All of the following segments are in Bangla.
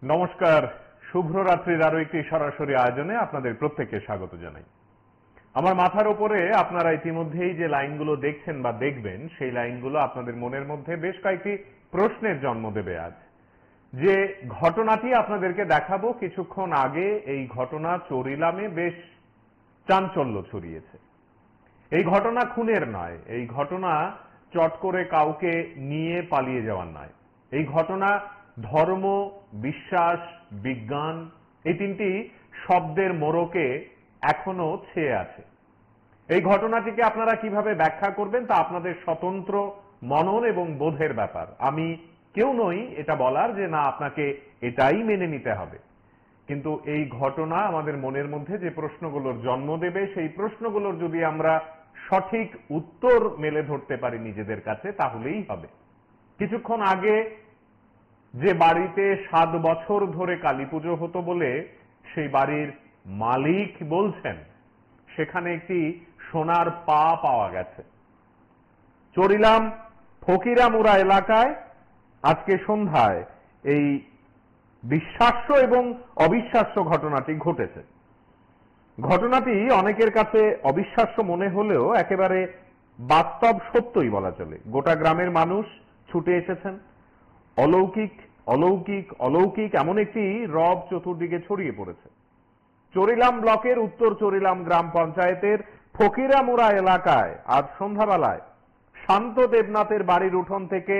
নমস্কার, শুভ্র রাত্রির আরো একটি সরাসরি আয়োজনে আপনাদের প্রত্যেককে স্বাগত জানাই। আমার মাথার উপরে আপনারা ইতিমধ্যেই যে লাইনগুলো দেখছেন বা দেখবেন, সেই লাইনগুলো আপনাদের মনের মধ্যে বেশ কয়েকটি প্রশ্নের জন্ম দেবে। আজ যে ঘটনাটি আপনাদেরকে দেখাবো, কিছুক্ষণ আগে এই ঘটনা চরিলামে বেশ চাঞ্চল্য ছড়িয়েছে। এই ঘটনা খুনের নয়, এই ঘটনা চট করে কাউকে নিয়ে পালিয়ে যাওয়ার নয়। এই ঘটনা ধর্ম, বিশ্বাস, বিজ্ঞান এই তিনটি শব্দের মোড়কে এখনো ছেয়ে আছে। এই ঘটনাটিকে আপনারা কিভাবে ব্যাখ্যা করবেন তা আপনাদের স্বতন্ত্র মনন এবং বোধের ব্যাপার। আমি কেউ নই এটা বলার যে না আপনাকে এটাই মেনে নিতে হবে, কিন্তু এই ঘটনা আমাদের মনের মধ্যে যে প্রশ্নগুলোর জন্ম দেবে, সেই প্রশ্নগুলোর যদি আমরা সঠিক উত্তর মেলে ধরতে পারি নিজেদের কাছে, তাহলেই হবে। কিছুক্ষণ আগে যে বাড়িতে 7 বছর ধরে কালী পুজো হতো বলে সেই বাড়ির মালিক বলছেন, সেখানে একটি সোনার পা পাওয়া গেছে। চরিলাম ফকিরামুড়া এলাকায় আজকে সন্ধ্যায় এই বিশ্বাস্য এবং অবিশ্বাস্য ঘটনাটি ঘটেছে। ঘটনাটি অনেকের কাছে অবিশ্বাস্য মনে হলেও একেবারে বাস্তব সত্যই বলা চলে। গোটা গ্রামের মানুষ ছুটে এসেছেন। অলৌকিক অলৌকিক অলৌকিক এমন একটি রব চতুর্দিকে ছড়িয়ে পড়েছে। চরিলাম ব্লকের উত্তর চরিলাম গ্রাম পঞ্চায়েতের ফকিরামুড়া এলাকায় আজ সন্ধ্যাবেলায় শান্ত দেবনাথের বাড়ির উঠোন থেকে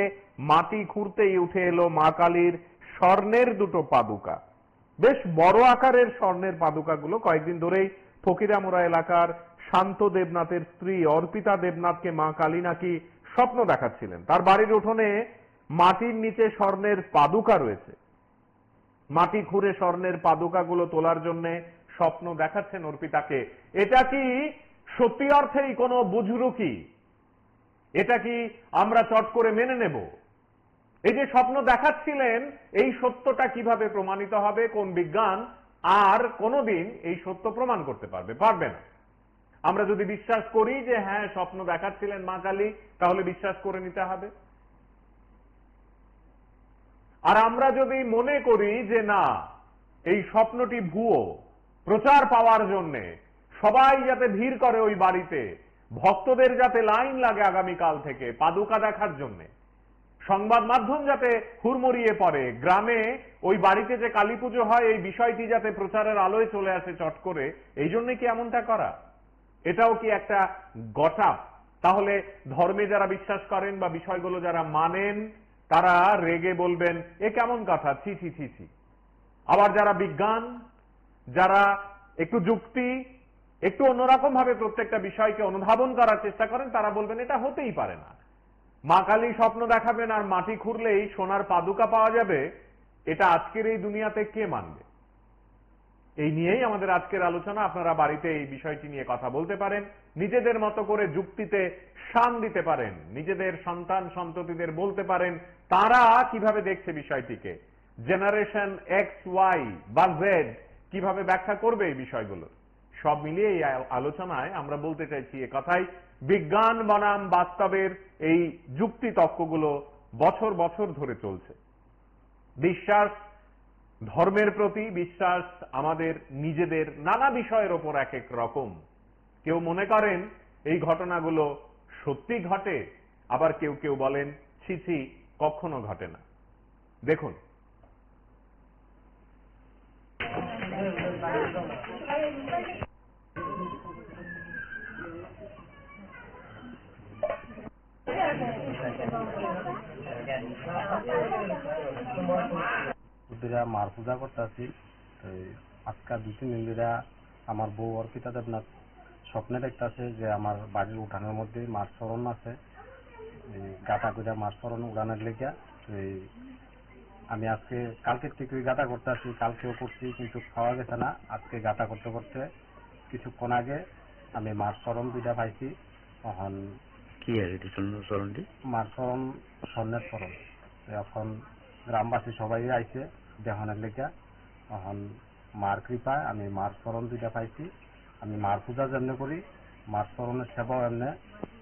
মাটি খুঁড়তেই উঠে এলো মা কালীর স্বর্ণের দুটো পাদুকা। বেশ বড় আকারের স্বর্ণের পাদুকাগুলো কয়েকদিন ধরেই ফকিরামুড়া এলাকার শান্ত দেবনাথের স্ত্রী অর্পিতা দেবনাথকে মা কালী নাকি স্বপ্ন দেখাচ্ছিলেন। তার বাড়ির উঠোনে মাটির নিচে স্বর্ণের পাদুকা রয়েছে। মাটি খুঁড়ে স্বর্ণের পাদুকাগুলো তোলার জন্য স্বপ্ন দেখাচ্ছেন অর্পিতাকে। এটা কি সত্যি অর্থেই কোনো বুজরুকি? এটা কি আমরা চট করে মেনে নেব? এই যে স্বপ্ন দেখাচ্ছিলেন, এই সত্যটা কিভাবে প্রমাণিত হবে? কোন বিজ্ঞান আর কোনোদিন এই সত্য প্রমাণ করতে পারবে না। আমরা যদি বিশ্বাস করি যে হ্যাঁ স্বপ্ন দেখাচ্ছিলেন মা কালী, তাহলে বিশ্বাস করে নিতে হবে। আর আমরা যদি মনে করি যে না এই স্বপ্নটি ভুয়ো, প্রচার পাওয়ার জন্য সবাই যাতে ভিড় করে ওই বাড়িতে, ভক্তদের যাতে লাইন লাগে আগামীকাল থেকে পাদুকা দেখার জন্য, সংবাদ মাধ্যম যাতে হুড়মুড়িয়ে পড়ে, গ্রামে ওই বাড়িতে যে কালী পুজো হয় এই বিষয়টি যাতে প্রচারের আলোয় চলে আসে চট করে, এই জন্য কি এমনটা করা? এটাও কি একটা গটাপ? তাহলে ধর্মে যারা বিশ্বাস করেন বা বিষয়গুলো যারা মানেন তারা রেগে বলবেন এ কেমন কথা, ছি ছি ছি ছি। আবার যারা বিজ্ঞান, যারা একটু যুক্তি, একটু অন্যরকম ভাবে প্রত্যেকটা বিষয়কে অনুধাবন করার চেষ্টা করেন, তারা বলবেন এটা হতেই পারে না। মা কালী স্বপ্ন দেখাবেন আর মাটি খুঁড়লেই সোনার পাদুকা পাওয়া যাবে, এটা আজকের এই দুনিয়াতে কে মানবে? এই নিয়েই আমাদের আজকের আলোচনা। আপনারা বাড়িতে এই বিষয়টি নিয়ে কথা বলতে পারেন, নিজেদের মতো করে যুক্তিতে শান দিতে পারেন, নিজেদের সন্তান সন্ততিদের বলতে পারেন তারা কিভাবে দেখছে বিষয়টিকে। জেনারেশন এক্স, ওয়াই বা জেড কিভাবে ব্যাখ্যা করবে এই বিষয়গুলো। সব মিলিয়ে এই আলোচনায় আমরা বলতে চাইছি এ কথাই, বিজ্ঞান বনাম বাস্তবের এই যুক্তি তর্কগুলো বছর বছর ধরে চলছে। বিশ্বাস, ধর্মের প্রতি বিশ্বাস আমাদের নিজেদের নানা বিষয়ের ওপর এক এক রকম। কেউ মনে করেন এই ঘটনাগুলো সত্যি ঘটে, আবার কেউ কেউ বলেন ছি ছি কখনো ঘটে না। দেখুন, মার পূজা করতেছি। আজকাল 2-3 দিন ধরে আমার বউ অর্পিতা দেবনাথ স্বপ্নে দেখতেছে যে আমার বাড়ির উঠানের মধ্যে মার চরণ আছে, গাঁথা করে মার চরণ উড়ানোর লেগে। আমি আজকে কালকের থেকে গাঁথা করতেছি, কালকেও করছি কিন্তু খাওয়া গেছে না। আজকে গাঁথা করতে করতে কিছুক্ষণ আগে আমি মার চরণ 2টা পাইছি। তখন কি আছে চরণটি? মার চরণ স্বর্ণের চরণ। এখন গ্রামবাসী সবাই আইছে দেখানোর লেগে। এখন মার কৃপায় আমি মার চরণ 2টা পাইছি। আমি মার পূজা যেমনি করি, মার চরণের সেবাও এমনি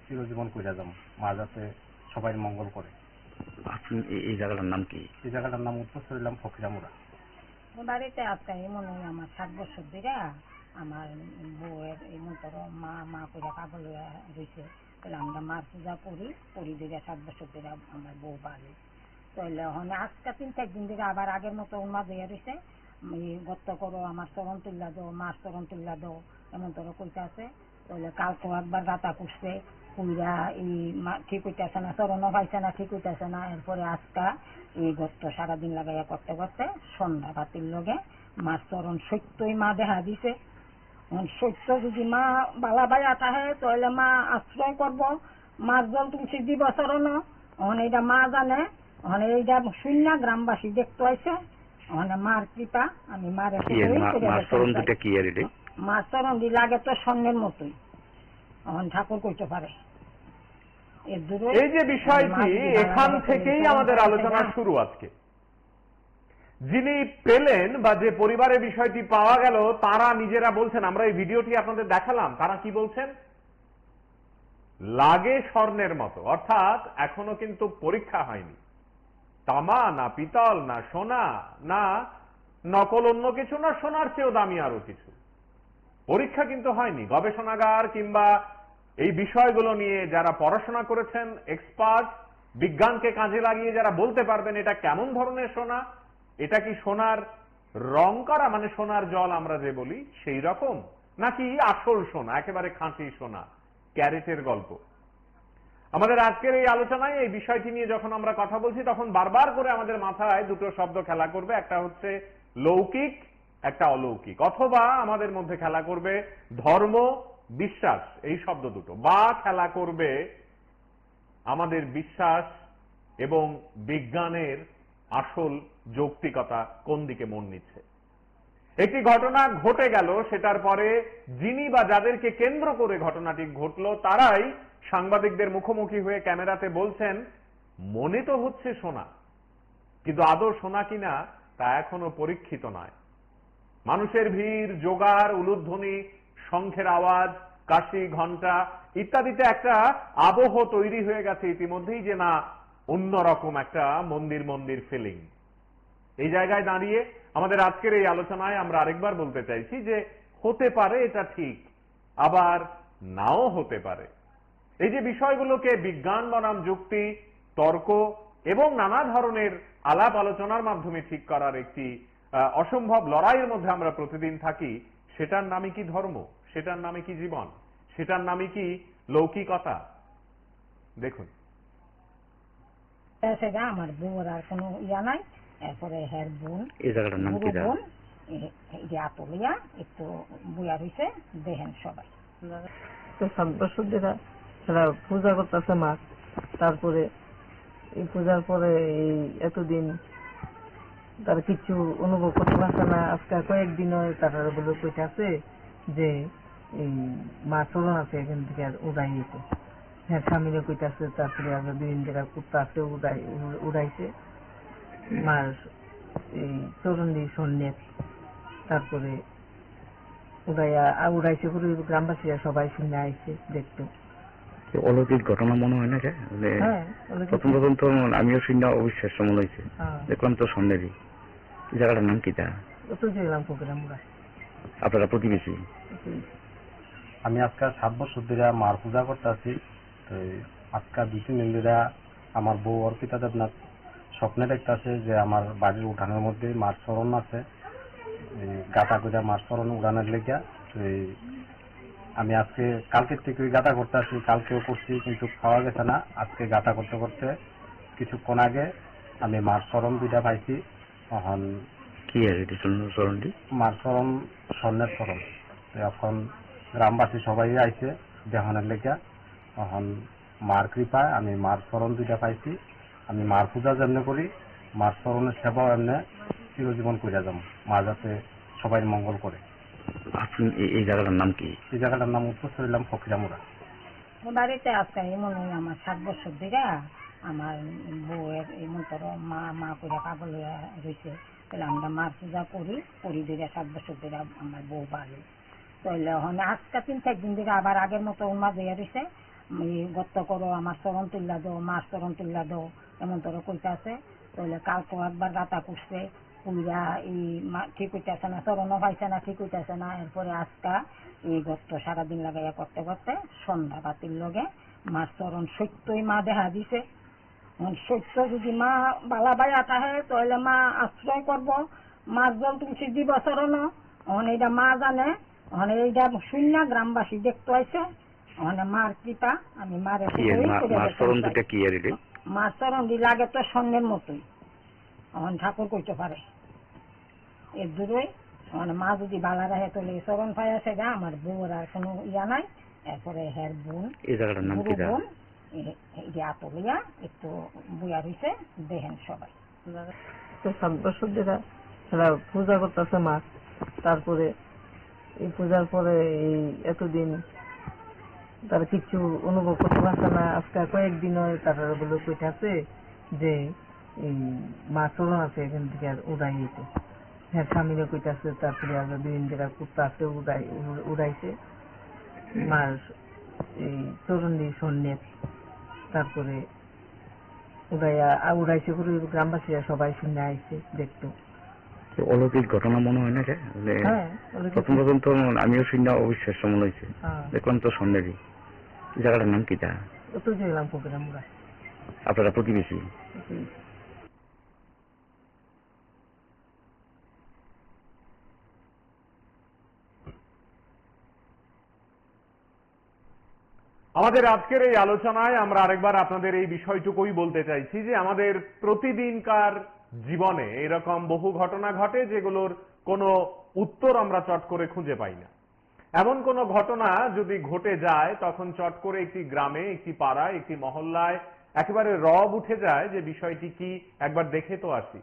চিরজীবন করে যাব, মা যাতে সবাই মঙ্গল করে। আপনি এই জায়গাটার নাম কি? এই জায়গাটার নাম উত্তর চরিলাম ফকিরামুড়া। বাড়িতে আজকে মনে হয় আমার 7 বছর ধরে আমার বউয়ের এমন ধরো মা করে কাবল রয়েছে, তাহলে আমরা মার পূজা করি ধরে 7 বছর ধরে আমার বউ বাড়ি। তাহলে ওখানে আজকে 3-4 দিন ধরে আবার আগের মতো মা দিয়ে রয়েছে, গত্ত করো আমার চরণ তুল্লা দাও, মার চরণ তুল্লা দাও, এমন ধরো কইতে আছে। তাহলে কালকেও একবার গাতা করছে, পুইরা এই ঠিক হইতেছে না, চরণও পাইছে না, ঠিক হইতেছে না। এরপরে আজকা এই গত্ত সারাদিন লাগাইয়া করতে করতে সন্ধ্যা বাতির লগে মার চরণ সত্যই মা দেখা দিছে। সত্য যদি মা বালা বাইয়া থাকে তাহলে মা আশ্রয় করবো, মার জল তুলসী দিব চরণ। ওখানে এটা মা জানে, ওখানে এইটা শূন্য গ্রামবাসী দেখতে আইছে, ওখানে মার কৃপা। আমি মার মার চরণ দি লাগে তো স্বর্ণের মতোই, ওখানে ঠাকুর কইতে পারে। এই যে বিষয়টি, এখান থেকেই আমাদের আলোচনা শুরু আজকে। যিনি পেলেন বা যে পরিবারের বিষয়টি পাওয়া গেল তারা নিজেরা বলছেন, আমরা এই ভিডিওটি আপনাদের দেখালাম, তারা কি বলছেন, লাগে স্বর্ণের মতো। অর্থাৎ এখনো কিন্তু পরীক্ষা হয়নি, তামা না পিতল না সোনা না নকল অন্য কিছু না সোনার চেয়েও দামি আরো কিছু, পরীক্ষা কিন্তু হয়নি। গবেষণাগার কিংবা এই বিষয়গুলো নিয়ে যারা পড়াশোনা করেছেন, এক্সপার্ট, বিজ্ঞানকে কাজে লাগিয়ে যারা বলতে পারবেন এটা কেমন ধরনের সোনা, এটা কি সোনার রং করা, মানে সোনার জল আমরা যে বলি সেই রকম, নাকি আসল সোনা, একেবারে খাঁটি সোনা, ক্যারেটের গল্প। আমাদের আজকের এই আলোচনায় এই বিষয়টি নিয়ে যখন আমরা কথা বলছি তখন বারবার করে আমাদের মাথায় দুটো শব্দ খেলা করবে, একটা হচ্ছে লৌকিক, একটা অলৌকিক, অথবা আমাদের মধ্যে খেলা করবে ধর্ম বিশ্বাস, এই শব্দ দুটো, বা খেলা করবে আমাদের বিশ্বাস এবং বিজ্ঞানের আসল যৌক্তিকতা কোন দিকে মন নিচ্ছে। একটি ঘটনা ঘটে গেল, সেটার পরে যিনি বা যাদেরকে কেন্দ্র করে ঘটনাটি ঘটলো তারাই সাংবাদিকদের মুখোমুখি হয়ে ক্যামেরাতে বলছেন মনে তো হচ্ছে সোনা, কিন্তু আদৌ সোনা কিনা তা এখনো পরীক্ষিত নয়। মানুষের ভিড়, জোগাড়, উলুধ্বনি, শঙ্খের আওয়াজ, কাশি, ঘণ্টা ইত্যাদিতে একটা আবহ তৈরি হয়ে গেছে ইতিমধ্যেই যে না অন্যরকম একটা মন্দির মন্দির ফিলিং। এই জায়গায় দাঁড়িয়ে আমাদের আজকের এই আলোচনায় আমরা আরেকবার বলতে চাইছি যে হতে পারে এটা ঠিক, আবার নাও হতে পারে। এই যে বিষয়গুলোকে বিজ্ঞান বনাম যুক্তি, তর্ক এবং নানা ধরনের আলাপ আলোচনার মাধ্যমে ঠিক করার একটি অসম্ভব লড়াইয়ের মধ্যে আমরা প্রতিদিন থাকি, সেটার নামই কি ধর্ম, সেটার নামে কি জীবন, সেটার নামে কি লৌকিকতা। দেখুন, সেটা আমার বউর আর কোনো ইয়া নাই। এরপরে হের বোন, এই জায়গাটার নাম কি বোন আতলিয়া একটু বুয়া রয়েছে, দেখেন সবাই 7 বছর ধরে এরা পূজা করতেছে মা। তারপরে এই পূজার পরে এই এতদিন তার কিছু অনুভব করতে পারছে না। আজকে কয়েকদিন তারা বলে কইতে আছে যে এই মা চলন আছে এখান থেকে উড়াই গেছে, হ্যাঁ স্বামীরা কইতে আছে। তারপরে আবার বিভিন্ন জায়গায় কুত্তা আছে উড়াইছে মার এই চরণ দিয়ে স্বর্ণের, তারপরে উড়াইছে করে গ্রামবাসীরা সবাই শুনে আইছে দেখতো। অলৌকিক ঘটনা মনে হয় না? প্রথম প্রথম তো আমিও শুনে অবিশ্বাস্য মনে হয়েছে, দেখলাম তো স্বর্ণেরই। এই জায়গাটার নাম কি? আপনারা প্রতিবেশী? আমি আজকে 7 বছর ধরে মার পূজা করতে আছি। আজকে 2-3 দিন ধরে আমার বউ অর্পিতা দেবনাথ স্বপ্নে দেখতেছে যে আমার বাড়ির উঠানের মধ্যে মার চরণ আছে, গাঁথা করে মার চরণ উড়ানোর লেগে। আমি আজকে কালকের থেকে গাঁথা করতে আসি, কালকেও করছি কিন্তু খাওয়া গেছে না। আজকে গাঁথা করতে করতে কিছুক্ষণ আগে আমি মার চরণ 2টা পাইছি। এখন কি চরণটি? মার চরণ স্বর্ণের চরণ। এখন গ্রামবাসী সবাই আইছে দেখানোর লেগে। এখন মার কৃপায় আমি মার চরণ 2টা পাইছি। আমি মার পূজা যেমনি করি, মার চরণের সেবাও এমনি চিরজীবন করে যাব, মা যাতে সবাই মঙ্গল করে। আপনি এই জায়গাটার নাম কি? এই জায়গাটার নাম উত্তর চলিলাম ফকিরামুড়া। বাড়িতে আজকে মনে হয় আমার 7 বছর ধরে আমার বউয়ের এমন ধরো মা করে কাবল রয়েছে, তাহলে আমরা মার পূজা করি ধরে 7 বছর ধরে আমার বউ বাড়ি। তাহলে ওখানে আজকে 3-4 দিন ধরে আবার আগের মতো মা দিয়ে রয়েছে, গত্ত করো আমার চরণ তুল্লা দাও, মার চরণ তুল্লা দাও, এমন ধরো কইতে আছে। তাহলে কালকেও একবার গাঁথা করছে, পুরা এই ঠিক হইতেছে না, চরণও পাইছে না, ঠিক হইতেছে না। এরপরে আজকা এই গত সারাদিন লাগাইয়া করতে করতে সন্ধ্যা বাতির লগে মার চরণ সত্যই মা দেখা দিছে। সত্য যদি মা বালা বাইয়া থাকে তাহলে মা আশ্রয় করব, মার জল তুলসী দিব চরণ। এইটা মা জানে, এইটা শূন্য গ্রামবাসী দেখতে আইছে। মার কৃপা আমি মারে মার চরণ দিলে আগে তো স্বর্ণের মতোই ঠাকুর কইতে পারে। এর দূরই মা যদি বালা রাখে তাহলে চরণ পাই আছে গা। আমার বউর আর কোনো ইয়া নাই। এরপরে হের বোন বুড়ো বোন আতলিয়া একটু বুয়া হইছে দেখেন সবাই। 7 বছর ধরে এরা পূজা করতেছে মা। তারপরে এই পূজার পরে এই এতদিন তারা কিছু অনুভব করতে পারছে না। আজকে কয়েকদিন হয় তারা বলে কইতাছে যে এই মা চলন আছে এখান থেকে আর উড়াই গেছে। হ্যাঁ স্বামীরা কইতাছে। তারপরে আবার বিভিন্ন জায়গায় কুত্তা আছে উড়াইছে মার এই চরণ দিয়ে স্বর্ণের। তারপরে উড়াইছে করে গ্রামবাসীরা সবাই শুনে আইছে দেখতো। অলৌকিক ঘটনা মনে হয় না? প্রথম প্রথম তো আমিও শুনে অবিশ্বাস্য মনে হয়েছে। দেখলাম তো স্বর্ণেরই। জায়গাটার নাম কি? আপনারা প্রতিবেশী? আমাদের আজকের এই আলোচনায় আমরা আরেকবার আপনাদের এই বিষয়টুকুই বলতে চাইছি যে আমাদের প্রতিদিনকার জীবনে এরকম বহু ঘটনা ঘটে যেগুলোর কোনো উত্তর আমরা চট করে খুঁজে পাই না। এমন কোন ঘটনা যদি ঘটে যায় তখন চট করে একটি গ্রামে, একটি পাড়ায়, একটি মহল্লায় একেবারে রব উঠে যায় যে বিষয়টি কি, একবার দেখে তো আসি।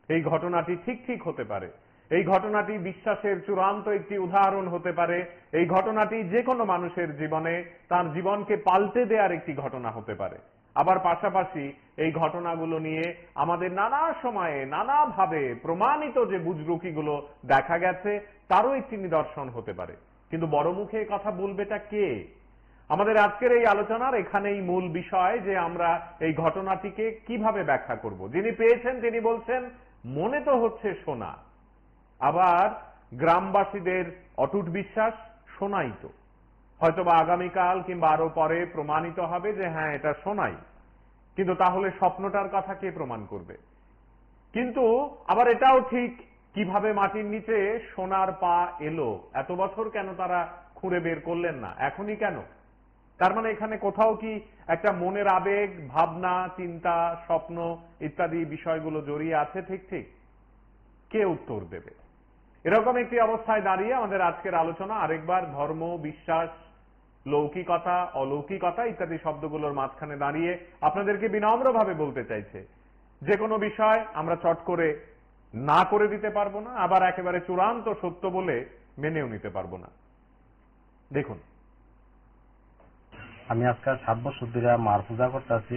এই ঘটনাটি ঠিক হতে পারে, এই ঘটনাটি বিশ্বাসের চূড়ান্ত একটি উদাহরণ হতে পারে, এই ঘটনাটি যে কোনো মানুষের জীবনে তার জীবনকে পাল্টে দেওয়ার একটি ঘটনা হতে পারে। আবার পাশাপাশি এই ঘটনাগুলো নিয়ে আমাদের নানা সময়ে নানাভাবে প্রমাণিত যে বুজরুকিগুলো দেখা গেছে তারও একটি নিদর্শন হতে পারে। কিন্তু বড় মুখে কথা বলবেটা কে? আমাদের আজকের এই আলোচনার এখানেই মূল বিষয় যে আমরা এই ঘটনাটিকে কিভাবে ব্যাখ্যা করব। যিনি পেয়েছেন তিনি বলছেন মনে তো হচ্ছে সোনা, আবার গ্রামবাসীদের অটুট বিশ্বাস সোনাই তো, হয়তোবা আগামীকাল কিংবা আরো পরে প্রমাণিত হবে যে হ্যাঁ এটা সোনাই। কিন্তু তাহলে স্বপ্নটার কথা কে প্রমাণ করবে? কিন্তু আবার এটাও ঠিক, কিভাবে মাটির নিচে সোনার পা এলো, এত বছর কেন তারা খুঁড়ে বের করলেন না, এখনই কেন? তার মানে এখানে কোথাও কি একটা মনের আবেগ, ভাবনা, চিন্তা, স্বপ্ন ইত্যাদি বিষয়গুলো জড়িয়ে আছে? ঠিক কে উত্তর দেবে? এরকম একটি অবস্থায় দাঁড়িয়ে আমাদের আজকের আলোচনা আরেকবার ধর্ম, বিশ্বাস, লৌকিকতা, অলৌকিকতা ইত্যাদি শব্দগুলোর মাঝখানে দাঁড়িয়ে আপনাদেরকে বিনম্রভাবে বলতে চাইছে যে কোনো বিষয় আমরা চট করে না করে দিতে পারবো না, আবার একেবারে চূড়ান্ত সত্য বলে মেনেও নিতে পারবো না। দেখুন, আমি আজকাল 7 বছর ধরে মার পূজা করতেছি।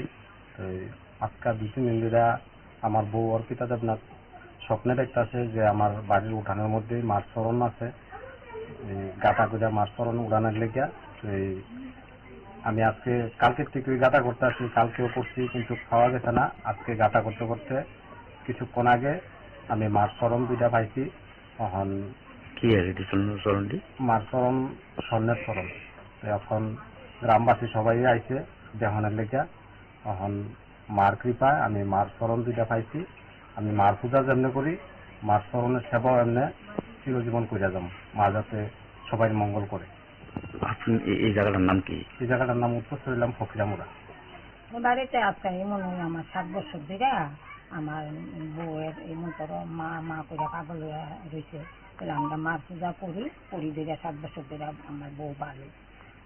আজকাল 2-3 দিন ধরে আমার বউ অর্পিতা দেবনাথ স্বপ্নে দেখতেছে যে আমার বাড়ির উঠানের মধ্যে মার চরণ আছে। গাঁটা করে মার চরণ উড়ানোর লেগে আমি আজকে কালকের থেকে গাঁটা করতে আসি, কালকেও করছি কিন্তু খাওয়া গেছে না। আজকে গাঁটা করতে করতে কিছুক্ষণ আগে আমি মার চরণ 2টা পাইছি। এখন কি চরণটি? মার চরণ স্বর্ণের চরণ। এখন গ্রামবাসী সবাই আইছে দেহনের লেগে। এখন মার কৃপায় আমি মার চরণ 2টা পাইছি। আমি মার পূজা যেমনি করি, মার চরণের সেবাও এমনি চিরজীবন করে যাব, মা যাতে সবাই মঙ্গল করে। আপনি এই জায়গাটার নাম কি? এই জায়গাটার নাম উত্তর চলিলাম ফকিরামুড়া। বাড়িতে আজকে মনে হয় আমার 7 বছর ধরে আমার বউয়ের এমন করো মা করে পাগল রয়েছে। তাহলে আমরা মার পূজা করি ধরে 7 বছর ধরে আমার বউ বাড়ি।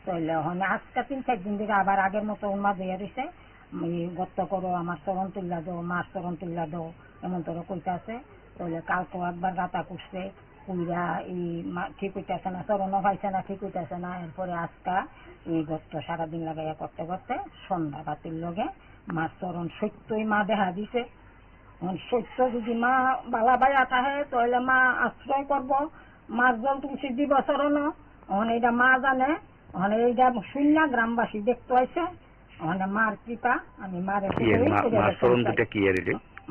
তাহলে আজকে 3-4 দিন ধরে আবার আগের মতো উন্মাদ হয়ে রয়েছে। গত্ত করো, আমার চরণ তুল্লা দো, মার চরণ তুল্লা দো, এমন তোর কইতে আছে। তাহলে কালকেও একবার গাঁথা করছে, কুইরা এই ঠিক হইতেছে না, চরণও পাইছে না, ঠিক হইতেছে না। এরপরে আজকা এই গত্ত সারাদিন লাগাইয়া করতে করতে সন্ধ্যা বাতির লগে মার চরণ সত্যই মা দেখা দিছে। সত্য যদি মা বালা বাইয়া থাকে তাহলে মা আশ্রয় করব, মার জল তুলসী দিব চরণ। এইটা মা জানে, এইটা শূন্য গ্রামবাসী দেখতে আইছে। মার কৃপা আমি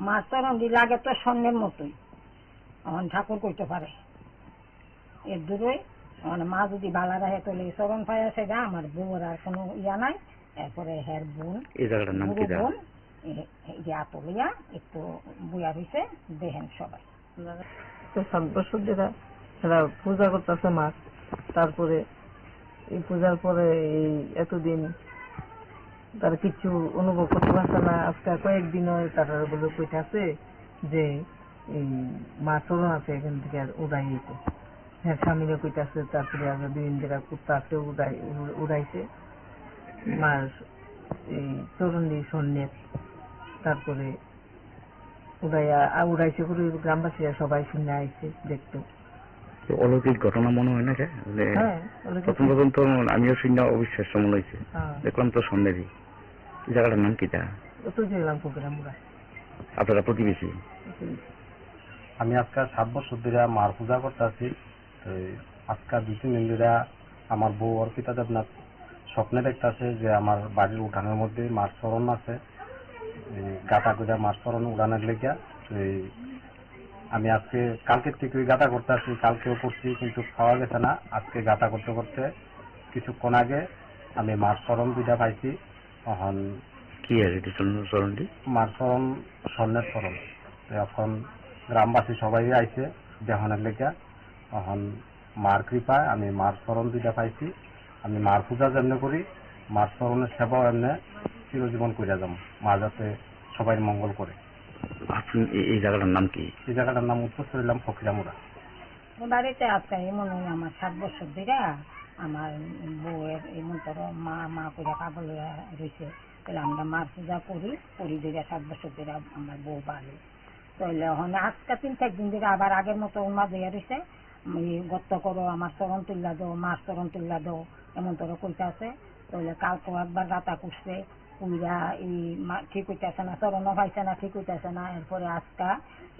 মার চরণ দিলে আগে তো স্বর্ণের মতোই। এখন ঠাকুর কইতে পারে এর দূরই মানে মা যদি বালা রাখে তাহলে চরণ পায় সেটা আমার বউর আর কোনো ইয়া নাই। এরপরে হের বোন এই জায়গাটার নাম কি? বোন আতলিয়া একটু বুয়া হয়েছে দেখেন সবাই। 7 বছর ধরে এরা পূজা করতেছে মা। তারপরে এই পূজার পরে এই এতদিন তার কিছু অনুভব করতে পারছে না। আজকে কয়েকদিন তারা বলে কইতাছে যে এই মা চরণ আছে এখান থেকে আর উড়াই যেতে। হ্যাঁ স্বামীরা কইতাছে। তারপরে আগে 2 দিন ধরে কুত্তা আছে উড়াইছে মার এই চরণ দিয়ে সন্ন্যাস। তারপরে উড়াইছে করে গ্রামবাসীরা সবাই শুনে আইছে দেখতে। অলৌকিক ঘটনা মনে হয় না? হ্যাঁ প্রথম তো আমিও শুনে অবিশ্বাস্য মনে হয়েছে। দেখলাম তো সন্দেহী। এই জায়গাটার নাম কি? আপনারা প্রতিবেশী? আমি আজকে 7 বছর ধরে মার পূজা করতেছি। আজকে 2-3 দিন ধরে আমার বউ অর্পিতা দেবনাথ স্বপ্নে দেখতেছে যে আমার বাড়ির উঠানের মধ্যে মার চরণ আছে, গাঁথা করে মার চরণ উড়ানের লেগে। আমি আজকে কালকের থেকে গাঁথা করতেছি, কালকেও করছি কিন্তু খাওয়া গেছে না। আজকে গাঁথা করতে করতে কিছুক্ষণ আগে আমি মার চরণ 2টা পাইছি। এখন কি আর চরণটি? মার চরণ স্বর্ণের চরণ। এখন গ্রামবাসী সবাই আইছে দেহনের লেগে। এখন মার কৃপায় আমি মার চরণ 2টা পাইছি। আমি মার পূজা যেমনি করি, মার চরণের সেবাও এমনি চিরজীবন করে যাব। মা যাতে সবাই মঙ্গল করে। আপনি এই জায়গাটার নাম কি? এই জায়গাটার নাম উত্তর চলিলাম ফকিরামুড়া। বাড়িতে আজকে এমন আমার 7 বছর ধরে আমার বউয়ের এমন তোর মা করে কাবল রয়েছে। তাহলে আমরা মার পূজা করি ধরে 7 বছর ধরে আমার বউ বাড়ি। তাহলে ওখানে আজকে 3-4 দিন ধরে আবার আগের মতো মা দেয়া রয়েছে। গত্ত করো, আমার চরণ তুল্লা দাও, মার চরণ তুল্লা দাও, এমন তোর কইতে আছে। তাহলে কালকেও একবার গাতা করছে, কুইরা এই ঠিক হইতেছে না, চরণও পাইছে না, ঠিক হইতেছে না। এরপরে আজকা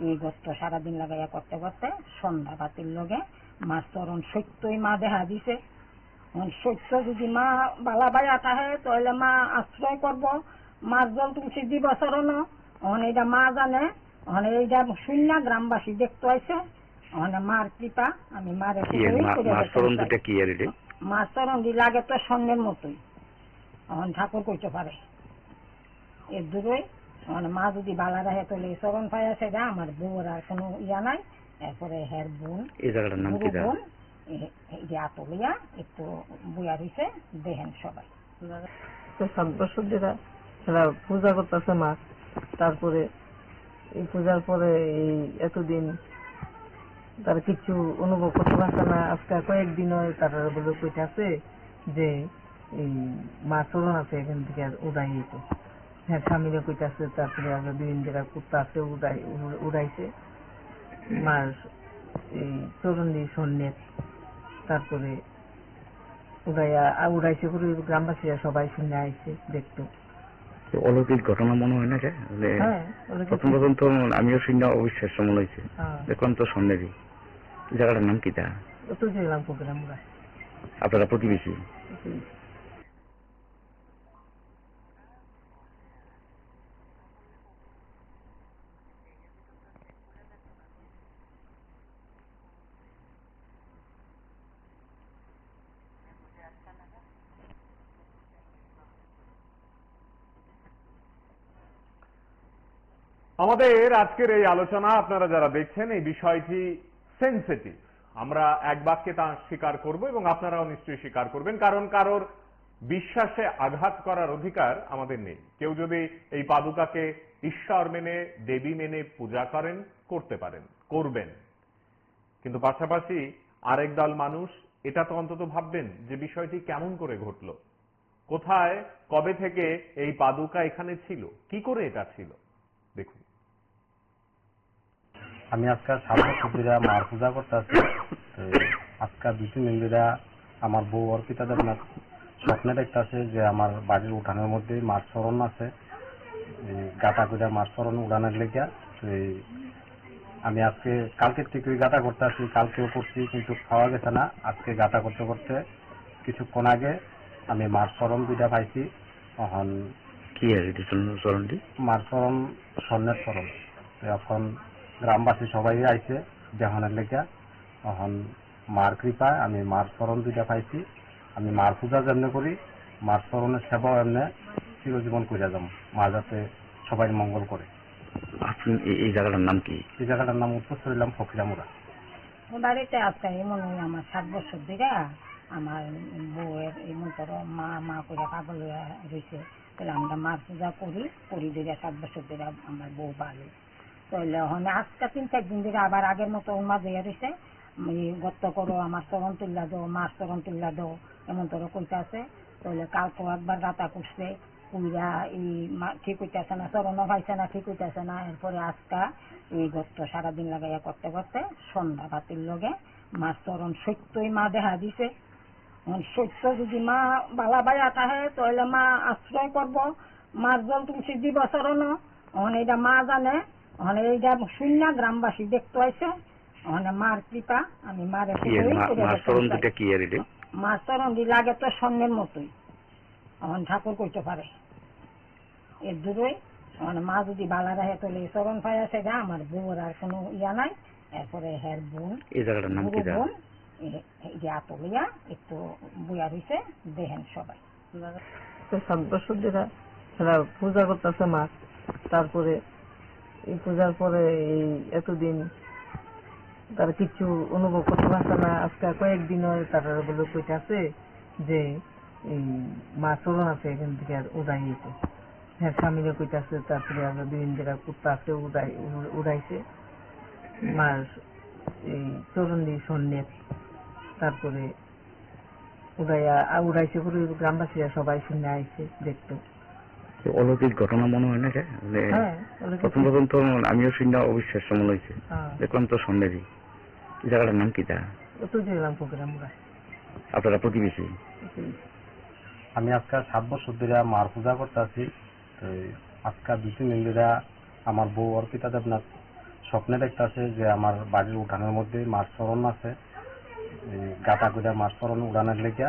এই গত্ত সারাদিন লাগাইয়া করতে করতে সন্ধ্যা বাতির লগে মার চরণ সত্যই মা দেখা দিছে। সত্য যদি মা বালা বাইয়া থাকে তাহলে মা আশ্রয় করবো, মার জল তুলসী দিব চরণ। এটা মা জানে, এইটা শূন্য গ্রামবাসী দেখতে আইছে। মার কৃপা আমি মার মার চরণ দি লাগে তো স্বর্ণের মতোই। ঠাকুর কইতে পারে এর দূরই মা যদি বালা রাখে তাহলে চরণ পায় সেটা আমার বউর আর কোনো ইয়া নাই। এরপরে হের বোন বোন আতলিয়া একটু বুয়া হয়েছে দেখেন সবাই। 7 বছর ধরে এরা পূজা করতেছে মা। তারপরে এই পূজার পরে এই এতদিন তার কিছু অনুভব করতে পারছে না। আজকে কয়েকদিন তারা বলে কইতাছে যে এই মা চরণ আছে এখান থেকে আর উড়াই যেতে। হ্যাঁ স্বামীরা কইতাছে। তারপরে আগে 2 দিন ধরে কুত্তা আছে উড়াইছে মার এই চরণ দিয়ে সন্ন্যাস। তারপরে উড়াইছে করে গ্রামবাসীরা সবাই শুনে আইছে দেখতে। অলৌকিক ঘটনা মনে হয় না? হ্যাঁ প্রথম তো আমিও শুনে অবিশ্বাস্য মনে হয়েছে। দেখলাম তো সন্দেহী। এই জায়গাটার নাম কি? আপনারা প্রতিবেশী? আমাদের আজকের এই আলোচনা আপনারা যারা দেখছেন, এই বিষয়টি সেনসিটিভ। আমরা এক বাক্যে তা স্বীকার করব এবং আপনারাও নিশ্চয়ই স্বীকার করবেন, কারণ কারোর বিশ্বাসে আঘাত করার অধিকার আমাদের নেই। কেউ যদি এই পাদুকাকে ঈশ্বর মেনে, দেবী মেনে পূজা করেন, করতে পারেন, করবেন। কিন্তু পাশাপাশি আরেক দল মানুষ এটা তো অন্তত ভাববেন যে বিষয়টি কেমন করে ঘটল, কোথায় কবে থেকে এই পাদুকা এখানে ছিল, কি করে এটা ছিল। দেখুন, আমি আজকে 7 বছর ধরে মার পূজা করতেছি। আজকে 2-3 দিন ধরে আমার বউ অর্পিতা দেবনাথ স্বপ্নে দেখতেছে যে আমার বাড়ির উঠানের মধ্যে মার চরণ আছে, গাঁথা করে মার চরণ উড়ানের লেগে। আমি আজকে কালকের থেকে গাঁথা করতেছি, কালকেও করছি কিন্তু খাওয়া গেছে না। আজকে গাঁথা করতে করতে কিছুক্ষণ আগে আমি মার চরণ 2টা পাইছি। এখন কি আর চরণটি? মার চরণ স্বর্ণের চরণ। এখন গ্রামবাসী সবাই আইছে দেহনের লেগা। এখন মার কৃপায় আমি মার চরণ দুইটা পাইছি। আমি মার পূজা যেমনি করি, মার চরণের সেবাও এমনি চিরজীবন কইরা যাম, মা যাতে সবাই মঙ্গল করে। আপনি এই জায়গাটার নাম কি? এই জায়গাটার নাম উত্তর চলিলাম ফকিরামুড়া। বাড়িতে আজকে এমন হয় আমার 7 বছর ধরে আমার বউয়ের এমন ধরো মা মা করে পাগল হয়ে রয়েছে। তাহলে আমরা মার পূজা করি ধরে 7 বছর ধরে আমার বউ বাড়ি। তাহলে ওখানে আজকে 3-4 দিন ধরে আবার আগের মতো মা দিয়ে রয়েছে, গত্ত করো আমার চরণ তুল্লা দাও, মার চরণ তুল্লা দাও, এমন ধরো কইতে আছে। তাহলে কালকেও একবার গাতা করছে, কুইরা এই ঠিক হইতেছে না, চরণও পাইছে না, ঠিক হইতেছে না। এরপরে আজকা এই গত্ত সারাদিন লাগাইয়া করতে করতে সন্ধ্যা বাতির লগে মার চরণ সত্যই মা দেখা দিছে। সত্য যদি মা বালা বাইয়া থাকে তাহলে মা আশ্রয় করব, মার জল তুলসী দিব চরণ। ওখানে এটা মা জানে, ওখানে এইটা শূন্য গ্রামবাসী দেখতে হয়েছে। ওখানে মার কৃপা, আমি মার মার চরণ দি লাগে তো স্বর্ণের মতোই, এখন ঠাকুর কইতে পারে এর দূরই। মানে মা যদি বালা রাখে তাহলে চরণ পাই আছে, যা আমার বউর আর কোনো ইয়া নাই। এরপরে হের বোন বোন আতলিয়া একটু বইয়া রয়েছে, দেখেন সবাই 7 বছর ধরে এরা পূজা করতেছে মা। তারপরে এই পূজার পরে এই এতদিন তারা কিছু অনুভব করতে পারছে না। আজকে কয়েকদিন তারা বলে কইতাছে যে এই মা চরণ আছে এখান থেকে আর উড়াই যেতে। হ্যাঁ, স্বামীরা কইতাছে। তারপরে আমরা 2 দিন ধরে কুত্তা আছে উড়াইছে মার এই চরণ দিয়ে স্বর্ণের। তারপরে উড়াইছে পুরো গ্রামবাসীরা সবাই শুনে আইছে দেখতো। অলৌকিক ঘটনা মনে হয় না? হ্যাঁ, প্রথম তো আমিও শুনে অবিশ্বাস্য মনে হয়েছে। দেখলাম তো সন্দেহী। এই জায়গাটার নাম কি? আপনারা প্রতিবেশী? আমি আজকে 7 বছর ধরে মার পূজা করতে আছি। আজকে 2-3 দিন ধরে আমার বউ অর্পিতা দেবনাথ স্বপ্নে দেখতেছে যে আমার বাড়ির উঠানের মধ্যে মার চরণ আছে, গাঁথা করে মার চরণ উড়ানের লেগা।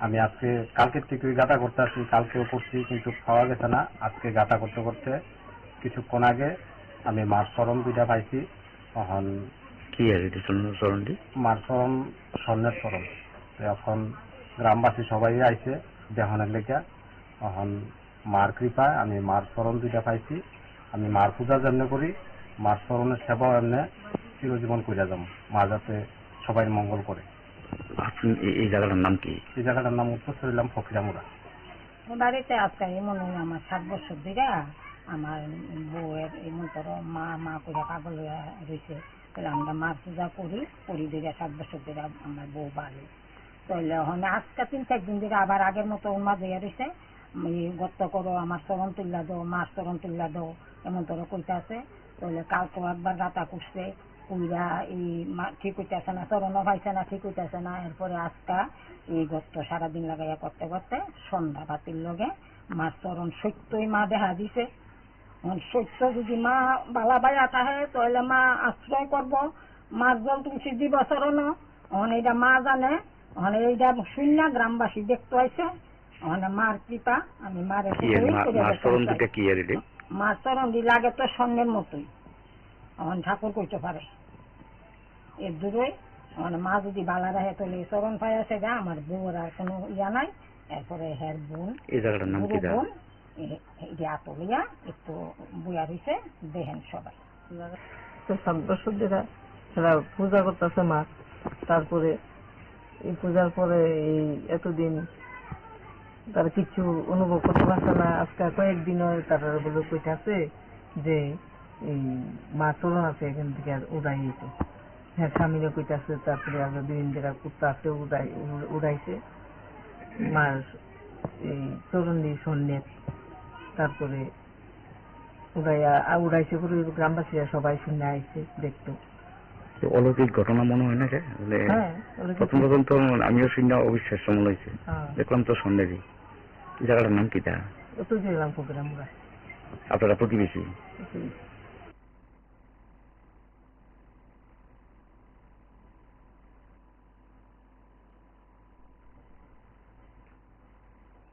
আমি আজকে কালকের থেকে গাঁথা করতে আসি, কালকেও করছি কিন্তু পাওয়া গেছে না। আজকে গাঁথা করতে করতে কিছুক্ষণ আগে আমি মার চরণ দুইটা পাইছি। এখন কি আছে চরণটি? মার চরণ স্বর্ণের চরণ। এখন গ্রামবাসী সবাই আইছে দেহনের লেগা। এখন মার কৃপায় আমি মার চরণ দুইটা পাইছি। আমি মার পূজা যেমনি করি, মার চরণের সেবাও এমনি চিরজীবন কইরা যাম, মা যাতে সবাই মঙ্গল করে। আপনি এই জায়গাটার নাম কি? এই জায়গাটার নাম উত্তর চলিলাম ফকিরামুড়া। বাড়িতে আজকে এমন হয় আমার 7 বছর ধরে আমার বউয়ের এমন ধরো মা মা করে পাগল হয়ে রয়েছে। তাহলে আমরা মার পূজা করি ধরে 7 বছর ধরে আমার বউ বাড়ি। তাহলে ওখানে আজকে 3-4 দিন ধরে আবার আগের মতো মা দিয়ে রয়েছে, গত্ত করো আমার চরণ তুল্লা দাও, মার চরণ তুল্লা দাও, এমন ধরো কইতে আছে। তাহলে কালকেও একবার গাঁথা করছে, কুইরা এই ঠিক হইতেছে না, চরণও পাইছে না, ঠিক হইতেছে না। এরপরে আজকা এই গত্ত সারাদিন লাগাইয়া করতে করতে সন্ধ্যা বাতির লগে মার চরণ সত্যই মা দেখা দিছে। সত্য যদি মা বালা বাইয়া থাকে তাহলে মা আশ্রয় করব, মার জল তুলসী দিব চরণ। ওখানে এইটা মা জানে, ওখানে এইটা শূন্য গ্রামবাসী দেখতে হয়েছে। ওখানে মার কৃপা, আমি মার চরণ দি লাগে তো স্বর্ণের মতোই, এখন ঠাকুর কইতে পারে এর দূরই। মানে মা যদি বালা রাখে তাহলে চরণ পাই আছে, যা আমার বউর আর কোনো ইয়া নাই। এরপরে হের বোন বোন আতলিয়া একটু বইয়া রয়েছে, দেখেন সবাই 7 বছর ধরে এরা পূজা করতেছে মা। তারপরে এই পূজার পরে এই এতদিন তারা কিছু অনুভব করতে পারছে না। আজকে কয়েকদিন তারা বলে কইতাছে যে এই মা চরণ আছে এখান থেকে আর উড়াই যেতে। হ্যাঁ, স্বামীরা কইতাছে। তারপরে আমরা 2 দিন ধরে কুত্তা আছে উড়াইছে মার এই চরণ দিয়ে স্বর্ণের। তারপরে উড়াইছে পুরো গ্রামবাসীরা সবাই শুনে আইছে দেখতো। অলৌকিক ঘটনা মনে হয় না? হ্যাঁ, প্রথম তো আমিও শুনে অবিশ্বাস্য মনে হয়েছে। দেখলাম তো সন্দেহী। এই জায়গাটার নাম কি? আপনারা প্রতিবেশী?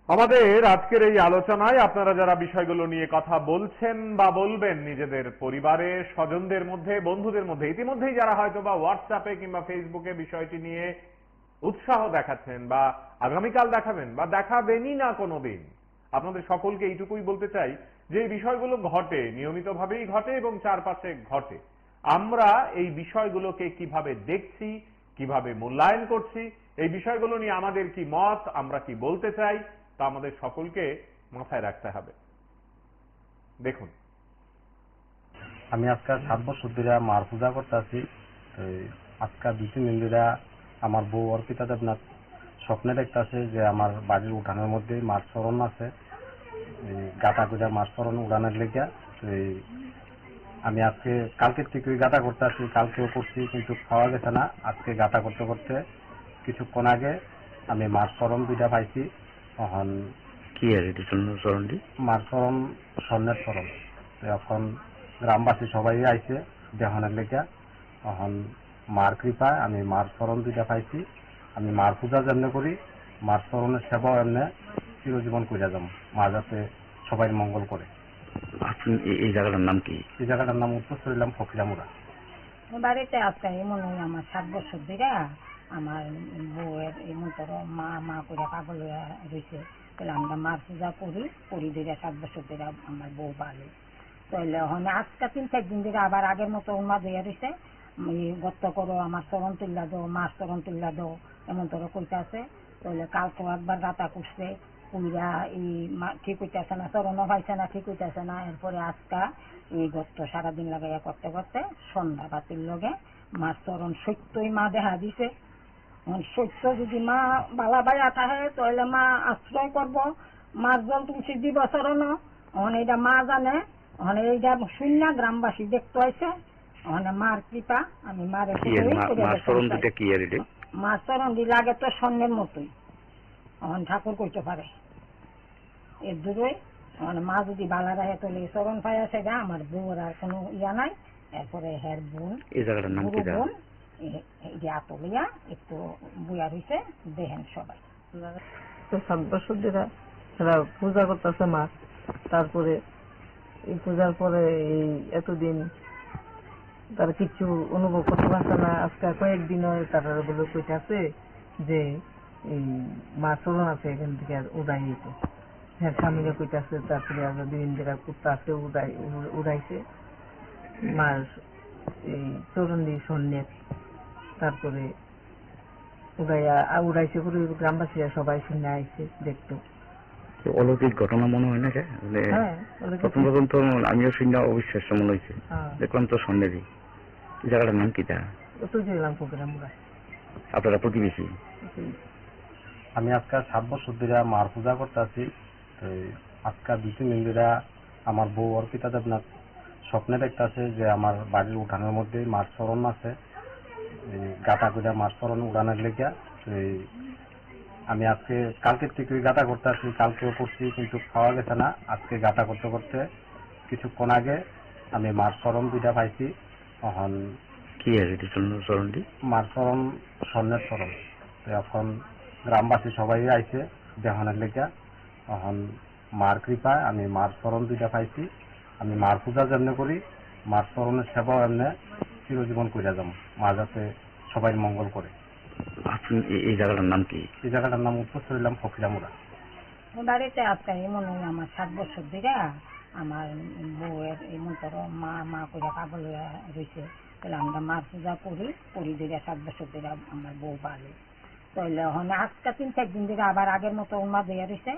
আমাদের আজকের এই আলোচনায় আপনারা যারা বিষয়গুলো নিয়ে কথা বলছেন বা বলবেন নিজেদের পরিবারে, স্বজনদের মধ্যে, বন্ধুদের মধ্যে, ইতিমধ্যেই যারা হয়তো বা হোয়াটসঅ্যাপে কিংবা ফেসবুকে বিষয়টি নিয়ে উৎসাহ দেখাচ্ছেন বা আগামীকাল দেখাবেন বা দেখাবেনই না কোনোদিন, আপনাদের সকলকে এইটুকুই বলতে চাই যে এই বিষয়গুলো ঘটে, নিয়মিতভাবেই ঘটে এবং চারপাশে ঘটে। আমরা এই বিষয়গুলোকে কিভাবে দেখছি, কিভাবে মূল্যায়ন করছি, এই বিষয়গুলো নিয়ে আমাদের কি মত, আমরা কি বলতে চাই, তা আমাদের সকলকে মাথায় রাখতে হবে। দেখুন, আমি আজকে 7 বছর ধরে মার পূজা করতে আছি। আজকে 2-3 দিন ধরে আমার বউ অর্পিতা দেবনাথ স্বপ্নে দেখতেছে যে আমার বাড়ির উঠানের মধ্যে মার চরণ আছে, গাটা গুজা মার চরণ উড়ানোর লেগে। আমি আজকে কালকের থেকে গাটা করতে আছি, কালকেও করছি কিন্তু খাওয়া গেছে না। আজকে গাটা করতে করতে কিছুক্ষণ আগে আমি মার চরণ 2টা পাইছি। তখন কি আর এটি চরণটি? মার চরণ স্বর্ণের চরণ। এখন গ্রামবাসী সবাই আইছে দেহনের লেগে। তখন মার কৃপায় আমি মার চরণ 2টা পাইছি। আমি মার পূজা যেমনি করি, মার চরণের সেবাও এমনি চিরজীবন করে যাব, মা যাতে সবাই মঙ্গল করে। আপনি এই জায়গাটার নাম কি? এই জায়গাটার নাম উত্তর চরিলাম ফকিরামুড়া। বাড়িতে আজকে এমন হয় আমার 7 বছর ধরে আমার বউয়ের এমন তোর মা মা করে পাগল হয়ে রয়েছে। তাহলে আমরা মার পূজা করি ধরে 7 বছর ধরে আমার বউ বাড়ি। তাহলে ওখানে আজকে 3-4 দিন ধরে আবার আগের মতো উন্মাদ হয়ে রয়েছে। গত্ত করো, আমার চরণ তুল্লা দো, মার চরণ তুল্লা দো, এমন তোর কইতে আছে। তাহলে কালকেও একবার রাতা করছে, কুইরা এই ঠিক হইতেছে না, চরণও পাইছে না, ঠিক হইতেছে না। এরপরে আজকা এই গত্ত সারাদিন লাগাইয়া করতে করতে সন্ধ্যা বাতির লগে মার চরণ সত্যই মা দেখা দিছে। সত্য যদি মা বালা বাইয়া থাকে তাহলে মা আশ্রয় করব, মার জল তুলসী দিব চরণ। এটা মা জানে, এইটা শূন্য গ্রামবাসী দেখতে হয়েছে। মার কৃপা, আমি মার মার চরণ দিলে আগে তো স্বর্ণের মতোই ঠাকুর করতে পারে। এর দূরই মা যদি বালা রাখে তাহলে চরণ পাইয়া সেটা আমার বউর আর কোনো ইয়া নাই। এরপরে হের বোন বোন আতলিয়া একটু বুয়া হয়েছে দেখেন সবাই। তো 7 বছর ধরে তারা পূজা করতেছে মা। তারপরে এই পূজার পরে এই এতদিন তারা কিছু অনুভব করতে পারছে না। আজকে কয়েকদিন তারা বলে কইতাছে যে এই মা চরণ আছে এখান থেকে আর উড়াই যেত। হ্যাঁ, স্বামীরা কইতাছে। তারপরে আমরা 2 দিন ধরে কুত্তা আছে উড়াইছে মার এই চরণ দিয়ে স্বর্ণের। তারপরে উড়াইছে পুরো গ্রামবাসীরা সবাই শুনে আইছে দেখতো। অলৌকিক ঘটনা মনে হয় না? হ্যাঁ, প্রথম তো আমিও শুনে অবিশ্বাস্য মনে হয়েছে। দেখলাম তো সন্দেহী। এই জায়গাটার নাম কি? আপনারা প্রতিবেশী? আমি আজকে 7 বছর ধরে মার পূজা করতে আছি। আজকে 2-3 দিন ধরে আমার বউ অর্পিতা দেবনাথ স্বপ্নে দেখতেছে যে আমার বাড়ির উঠানের মধ্যে মার চরণ আছে, গাটা গুজা মার চরণ উড়ানোর লেগে। আমি আজকে কালকের থেকে গাটা করতে আসি, কালকেও করছি কিন্তু খাওয়া গেছে না। আজকে গাটা করতে করতে কিছুক্ষণ আগে আমি মার চরণ 2টা পাইছি। তখন কি আর এটি চরণটি? মার চরণ স্বর্ণের চরণ। এখন গ্রামবাসী সবাই আইছে দেহনের লেগে। তখন মার কৃপায় আমি মার চরণ 2টা পাইছি। আমি মার পূজা যেমনি করি, মার চরণের সেবাও এমনি চিরজীবন করে যাব, মা যাতে সবাই মঙ্গল করে। আপনি এই জায়গাটার নাম কি? এই জায়গাটার নাম উত্তর চরিলাম ফকিরামুড়া। বাড়িতে আজকে এমন হয় আমার 7 বছর ধরে আমার বউয়ের এমন তোর মা মা করে পাগল হয়ে রয়েছে। তাহলে আমরা মার পূজা করি ধরে 7 বছর ধরে আমার বউ বাড়ি। তাহলে ওখানে আজকে 3-4 দিন ধরে আবার আগের মতো উন্মাদ হয়ে রয়েছে।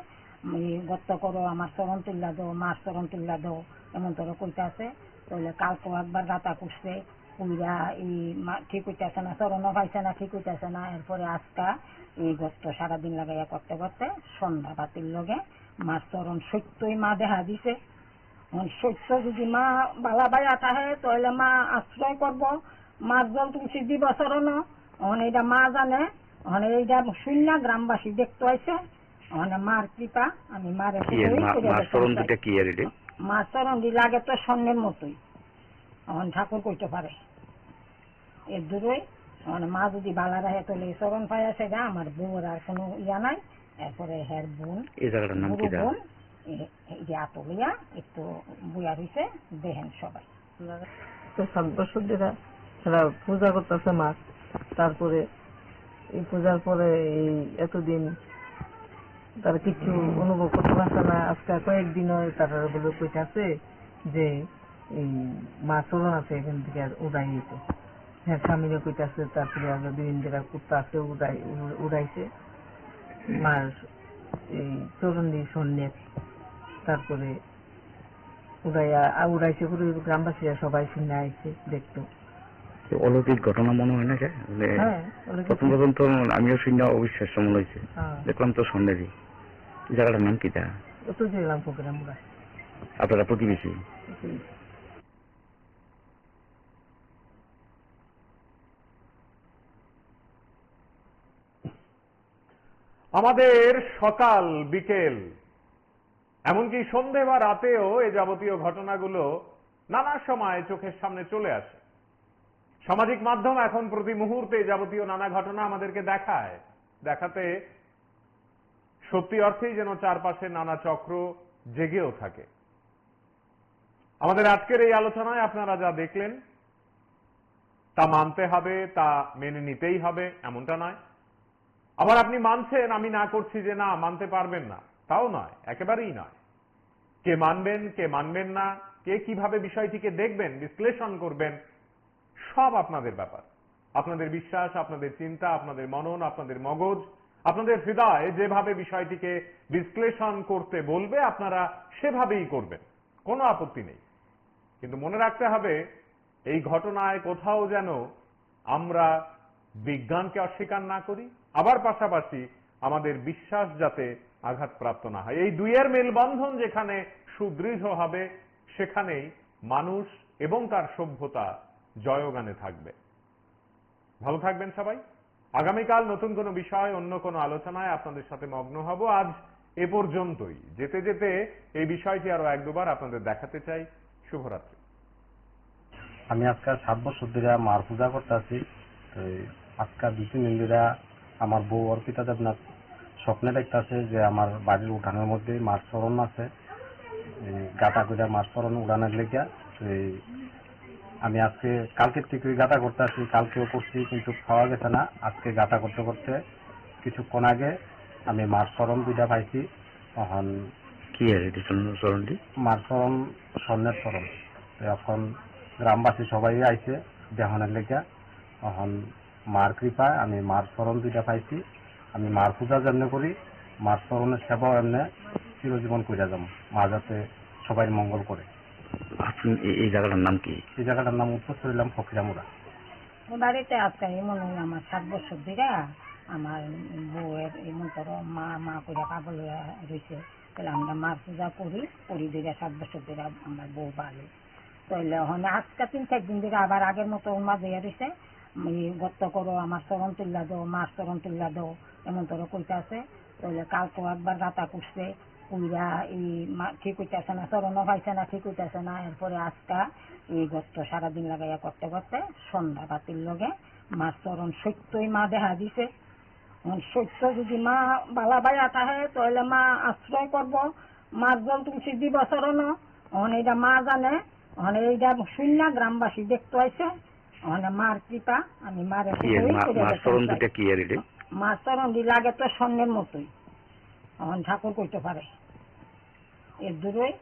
গত্ত করো, আমার চরণ তুল্লা দো, মার চরণ তুল্লা দো, এমন তোর কইতে আছে। তাহলে কালকেও একবার রাতা করছে, কুইরা এই ঠিক হইতেছে না, চরণও পাইছে না, ঠিক হইতেছে না। এরপরে আজকা এই গত্ত সারাদিন লাগাইয়া করতে করতে সন্ধ্যা বাতির লগে মার চরণ সত্যই মা দেখা দিছে। সত্য যদি মা বালা বাইয়া থাকে তাহলে মা আশ্রয় করব, মার জল তুলসী দিব চরণ। এটা মা জানে, এইটা শূন্য গ্রামবাসী দেখতে হয়েছে। মার কৃপা, আমি মার চরণ দিলে আগে তো স্বর্ণের মতোই ঠাকুর করতে পারে। এর দূরই মা যদি বালা রাখে তাহলে চরণ পাইয়া সেটা আমার বউর আর কোনো ইয়া নাই। এরপরে হের বোন এই জায়গাটার নাম কি? বুড়ো বোন এই যে আতলিয়া একটু বুয়া রয়েছে দেখেন সবাই। তো 7 বছর ধরে এরা পূজা করতেছে মা। তারপরে এই পূজার পরে এই এতদিন তারা কিছু অনুভব করতে পারছে না। আজকে কয়েকদিন তারা বলে কইতাছে যে এই মা চলন আছে এখান থেকে আর উড়াই যেতে। হ্যাঁ, স্বামীরা কইতাছে। তারপরে আগে 2 দিন ধরে কুত্তা আছে উড়াইছে মার এই চরণ দিয়ে সন্ন্যাস। তারপরে উড়াইছে করে গ্রামবাসীরা সবাই শুনে আইছে দেখতো। অলৌকিক ঘটনা মনে হয় না? হ্যাঁ, প্রথম তো আমিও শুনে অবিশ্বাস্য মনে হয়েছে। দেখলাম তো সন্দেহী। এই জায়গাটার নাম কি? তো দেখলাম প্রোগ্রাম। আপনারা প্রতিবেশী? আমাদের সকাল বিকেল এমনকি সন্ধে বা রাতেও এই যাবতীয় ঘটনাগুলো নানা সময় চোখের সামনে চলে আসে। সামাজিক মাধ্যম এখন প্রতি মুহূর্তে যাবতীয় নানা ঘটনা আমাদেরকে দেখাতে সত্যি অর্থেই যেন চারপাশে নানা চক্র জেগেও থাকে। আমাদের আজকের এই আলোচনায় আপনারা যা দেখলেন তা মানতে হবে, তা মেনে নিতেই হবে এমনটা নয়। আবার আপনি মানছেন, আমি না করছি যে না মানতে পারবেন না, তাও নয়, একেবারেই নয়। কে মানবেন কে মানবেন না, কে কিভাবে বিষয়টিকে দেখবেন বিশ্লেষণ করবেন, সব আপনাদের ব্যাপার। আপনাদের বিশ্বাস, আপনাদের চিন্তা, আপনাদের মনন, আপনাদের মগজ, আপনাদের হৃদয় যেভাবে বিষয়টিকে বিশ্লেষণ করতে বলবে আপনারা সেভাবেই করবেন, কোনো আপত্তি নেই। কিন্তু মনে রাখতে হবে এই ঘটনায় কোথাও যেন আমরা বিজ্ঞানকে অস্বীকার না করি, আবার পাশাপাশি আমাদের বিশ্বাস যাতে আঘাতপ্রাপ্ত না হয়। এই দুইয়ের মেলবন্ধন যেখানে সুদৃঢ় হবে সেখানেই মানুষ এবং তার সভ্যতা জয়গানে থাকবে। ভালো থাকবেন সবাই। আগামীকাল নতুন কোনো বিষয়, অন্য কোনো আলোচনায় আপনাদের সাথে মগ্ন হব। আজ এ পর্যন্তই। যেতে যেতে এই বিষয়টি আরো 1-2 বার আপনাদের দেখাতে চাই। শুভরাত্রি। আমি আজকে 7 বছর ধরে মার পূজা করতেছি। আজকে 2-3 দিন ধরে আমার বউ অর্পিতা দেবনাথ স্বপ্নে দেখতেছে যে আমার বাড়ির উঠানের মধ্যে মার চরণ আছে, গাঁটা করে মার চরণ উড়ানোর লেগে। আমি আজকে কালকের থেকে গাঁটা করতে আসি, কালকেও করছি কিন্তু খাওয়া গেছে না। আজকে গাঁটা করতে করতে কিছুক্ষণ আগে আমি মার চরণ 2টা পাইছি। তখন কি চরণটি? মার চরণ স্বর্ণের চরণ। এখন গ্রামবাসী সবাই আইছে দেহনের লেগে। এখন মার কৃপায় আমি মার চরণ 2টা পাইছি। আমি মার পূজা যেমনি করি, মার চরণের সেবাও এমনি চিরজীবন করে যাব, মা যাতে সবাই মঙ্গল করে। আপনি এই জায়গাটার নাম কি? এই জায়গাটার নাম উত্তর চলিলাম ফকিরামুড়া। বাড়িতে আজকে মনে হয় আমার 7 বছর ধরে আমার বউয়ের এমন ধরো মা করে পাগল রয়েছে। তাহলে আমরা মার পূজা করি ধরে 7 বছর ধরে আমার বউ বাড়ি। তাহলে ওখানে আজকে 3-4 দিন ধরে আবার আগের মতো মাঝে রয়েছে, গত্ত করো, আমার চরণ তুল্লা দাও, মার চরণ তুল্লা দাও, এমন ধরো কইতে আছে। তাহলে কালকেও একবার গাতা করছে, কুইরা এই ঠিক হইতেছে না, চরণও পাইছে না, ঠিক হইতেছে না। এরপরে আজকা এই গত্ত সারাদিন লাগাইয়া করতে করতে সন্ধ্যা বাতির লগে মার চরণ সত্যই মা দেখা দিছে। সত্য যদি মা বালা বাইয়া থাকে তাহলে মা আশ্রয় করব, মার জল তুলসী দিব চরণ। এইটা মা জানে, এইটা শূন্য গ্রামবাসী দেখতে আইছে। মার কৃপা, আমি মার মার চরণ দিলে আগে তো স্বর্ণের মতোই ঠাকুর করতে পারে। এর দূরই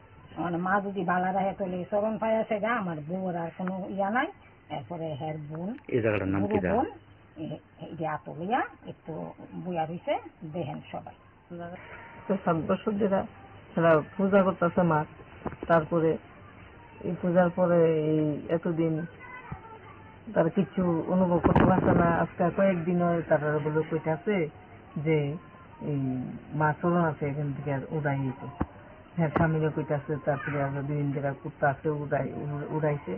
মা যদি বালা রাখে তাহলে চরণ পাই আছে গা, আমার বউর আর কোনো ইয়া নাই। এরপরে হের বোন বুড়ো বোন এই যে আতলিয়া একটু বুয়া রয়েছে দেখেন সবাই। 7 বছর ধরে এরা পূজা করতেছে মা। তারপরে এই পূজার পরে এই এতদিন তারা কিছু অনুভব করতে পারছে না। আজকে কয়েকদিন তারা বলে কইতাছে যে এই মা চলন আছে এখান থেকে আর উড়াই যেতে। হ্যাঁ, স্বামীরা কইতাছে। তারপরে আগে 2 দিন ধরে কুত্তা আছে উড়াইছে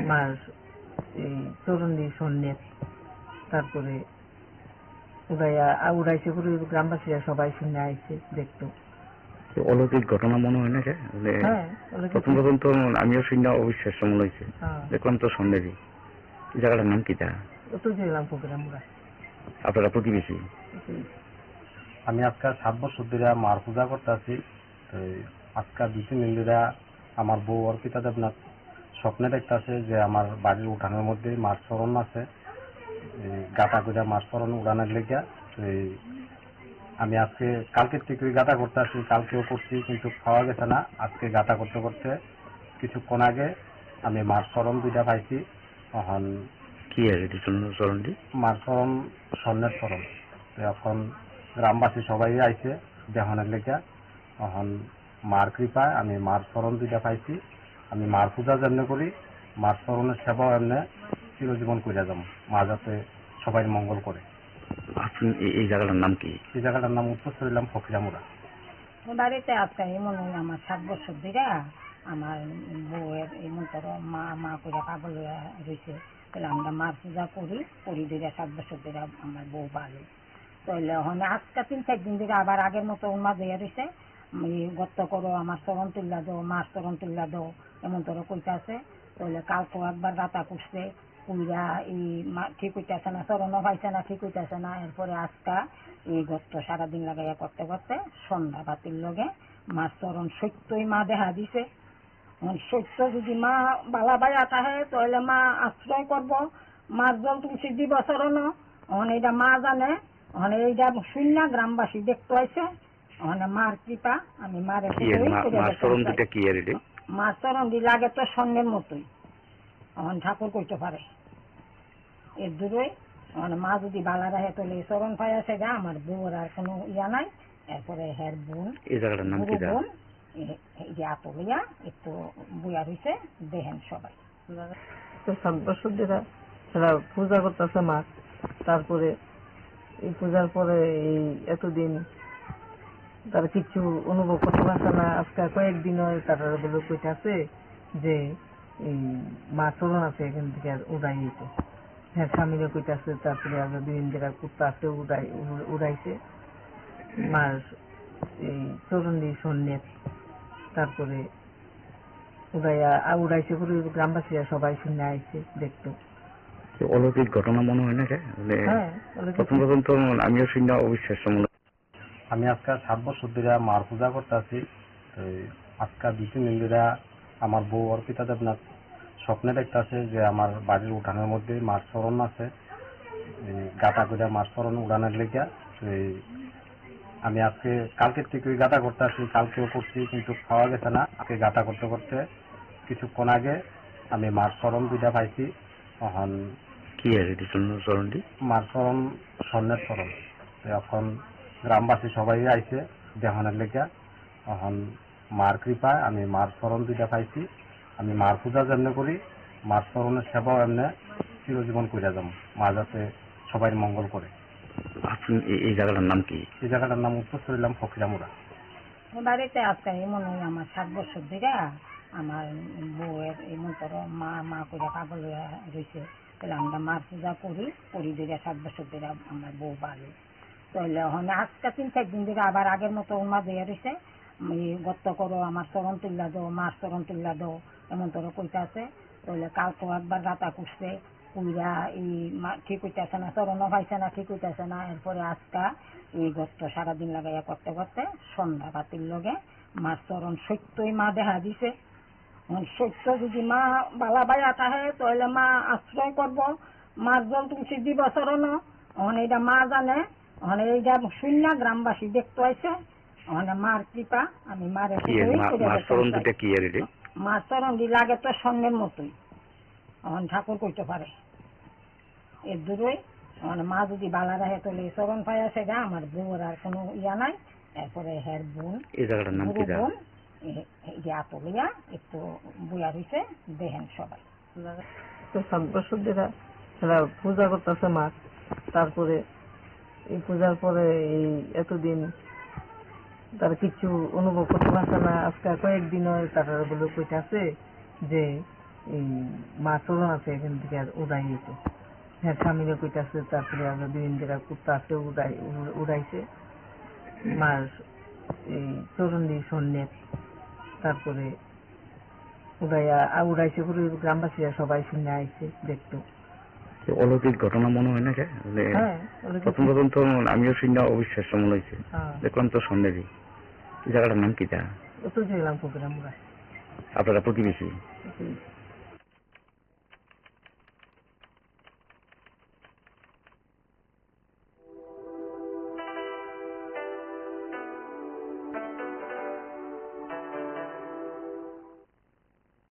মার এই চরণ দিয়ে সন্ন্যাস। তারপরে উড়াইছে করে গ্রামবাসীরা সবাই শুনে আইছে দেখতো। অলৌকিক ঘটনা মনে হয় না? হ্যাঁ, প্রথম তো আমিও শুনে অবিশ্বাস্য মনে হয়েছে। দেখলাম তো সন্দেহী। এই জায়গাটার নাম কি? তো দেখলাম প্রোগ্রাম। আপনারা প্রতিবেশী? আমি আজকে 7 বছর ধরে মার পূজা করতে আছি। আজকে 2-3 দিন ধরে আমার বউ অর্পিতা দেবনাথ স্বপ্নে দেখতেছে যে আমার বাড়ির উঠানের মধ্যে মার চরণ আছে, গাটা করে মার চরণ উড়ানোর লেগে। আমি আজকে কালকের থেকে গাঁথা করতে আসি, কালকেও করছি কিন্তু খাওয়া গেছে না। আজকে গাঁথা করতে করতে কিছুক্ষণ আগে আমি মার চরণ 2টা পাইছি। এখন কি আর এটি চরণটি? মার চরণ স্বর্ণের চরণ। তো এখন গ্রামবাসী সবাই আইছে দেহনের লেগে। এখন মার কৃপায় আমি মার চরণ 2টা পাইছি। আমি মার পূজা যেমনি করি, মার চরণের সেবাও এমনি চিরজীবন করে যাব, মা যাতে সবাই মঙ্গল করে। আপনি এই জায়গাটার নাম কি? এই জায়গাটার নাম উত্তর চরিলাম ফকিরামুড়া। বাড়িতে আজকে এমন হয় আমার 7 বছর ধরে আমার বউয়ের এমন ধরো মা মা করে পাগল রয়েছে। তাহলে আমরা মার পূজা করি ধরে 7 বছর ধরে আমার বউ বাড়ি। তাহলে ওখানে আজকে 3-4 দিন ধরে আবার আগের মতো মা দেয়া রয়েছে, গর্ত করো আমার চরণ তুল্লা দাও, মার চরণ তুল্লা দাও, এমন ধরো কইতে আছে। তাহলে কালকেও একবার রাতা করছে, কুইরা এই ঠিক হইতেছে না, চরণও পাইছে না, ঠিক হইতেছে না। এরপরে আজকা এই গর্ত সারাদিন লাগাইয়া করতে করতে সন্ধ্যা বাতির লগে মার চরণ সত্যই মা দেখা দিছে। সত্য যদি মা বালা বাইয়া থাকে তাহলে মা আশ্রয় করব, মার জল তুলসী দিব চরণ। এটা মা জানে, এইটা শূন্য গ্রামবাসী দেখতে হয়েছে। মার কৃপা, আমি মার মার চরণ দি লাগে তো স্বর্ণের মতোই, ঠাকুর কইতে পারে এর দূরই। মা যদি বালা রাখে তাহলে চরণ পাই আছে গা, আমার বউর আর কোনো ইয়া নাই। এরপরে হের বোন বোন আতলিয়া একটু বইয়া হয়েছে দেখেন সবাই। 7 বছর ধরে এরা পূজা করতেছে মা। তারপরে এই পূজার পরে এই এতদিন তারা কিছু অনুভব করতে পারছে না। আজকে কয়েকদিন তারা বলে কইতাছে যে এই মা চলন আছে এখান থেকে উড়াই যেত। হ্যাঁ, স্বামীরা কইতাছে। তারপরে আরো 2 দিন ধরে কুত্তা আছে উড়াইছে মার এই চরণ দিয়ে স্বর্ণের। তারপরে উড়াইছে পুরো গ্রামবাসীরা সবাই শুনে আইছে দেখতো। অলৌকিক ঘটনা মনে হয় না? হ্যাঁ, প্রথম তো আমিও শুনে অবিশ্বাস্য মনে। আমি আজকে 7 বছর ধরে মার পূজা করতে আছি। আজকে 2-3 দিন ধরে আমার বউ অর্পিতা দেবনাথ স্বপ্নে দেখতেছে যে আমার বাড়ির উঠানের মধ্যে মার চরণ আছে, গাঁথা করে মার চরণ উড়ানোর লেগে। আমি আজকে কালকের থেকে গাঁথা করতে আসি, কালকেও করছি কিন্তু খাওয়া গেছে না। আজকে গাঁথা করতে করতে কিছুক্ষণ আগে আমি মার চরণ 2টা পাইছি। এখন কি আর এটি চরণটি? মার চরণ স্বর্ণের চরণ। এখন গ্রামবাসী সবাই আইছে দেহনের লেগে। এখন মার কৃপায় আমি মার চরণ 2টা পাইছি। আমি মার পূজা যেমনি করি, মার চরণের সেবাও এমনি চিরজীবন করে যাব, মা যাতে সবাই মঙ্গল করে। আপনি এই জায়গাটার নাম কি? এই জায়গাটার নাম উত্তর চরিলাম ফকিরামুড়া। বাড়িতে আজকে এমন হয় আমার 7 বছর ধরে আমার বউয়ের এমন ধরো মা মা করে পাগল রয়েছে। তাহলে আমরা মার পূজা করি ধরে 7 বছর ধরে আমার বউ বাড়ি। তাহলে ওখানে আজকে 3-4 দিন ধরে আবার আগের মতো মা দেয়া রয়েছে, গর্ত করো আমার চরণ তুল্লা দাও, মার চরণ তুল্লা দাও, এমন ধরো কইতে আছে। তাহলে কালকেও একবার রাতা করছে, কুইরা এই ঠিক হইতেছে না, চরণও পাইছে না, ঠিক হইতেছে না। এরপরে আজকা এই গর্ত সারাদিন লাগাইয়া করতে করতে সন্ধ্যা বাতির লগে মার চরণ সত্যই মা দেখা দিছে। সত্য যদি মা বালা বাইয়া থাকে তাহলে মা আশ্রয় করব, মার জল তুলসী দিব চরণ। এটা মা জানে, এইটা শূন্য গ্রামবাসী দেখতে হয়েছে। মার কৃপা, আমি মার মার চরণ দি লাগে তো স্বর্ণের মতোই, ঠাকুর কইতে পারে এর দূরই। মা যদি বালা রাখে তাহলে চরণ পাই আছে গা, আমার বউর আর কোনো ইয়া নাই। এরপরে হের বোন বোন আতলিয়া একটু বইয়া হয়েছে দেখেন সবাই। 7 বছর ধরে এরা পূজা করতেছে মা। তারপরে এই পূজার পরে এই এতদিন তারা কিছু অনুভব করতে পারছে না। আজকে কয়েকদিন তারা বলে কইতাছে যে এই মা চলন আছে এখান থেকে উড়াই যেত। হ্যাঁ, স্বামীরা কইতাছে। তারপরে আরো 2 দিন ধরে কুত্তা আছে উড়াইছে মার এই চরণ দিয়ে স্বর্ণের। তারপরে উড়াইছে পুরো গ্রামবাসীরা সবাই শুনে আইছে দেখতো। অলৌকিক ঘটনা মনে হয় না যে বলে হ্যাঁ অলৌকিক। প্রথম তো আমিও শুনে অবিশ্বাস্য মনে হয়েছে। হ্যাঁ দেখলাম তো সন্দেহী। এই জায়গাটার নাম কি তা? তো ছিলাম পুকুরে আমরা আপনারা প্রতিবেশী?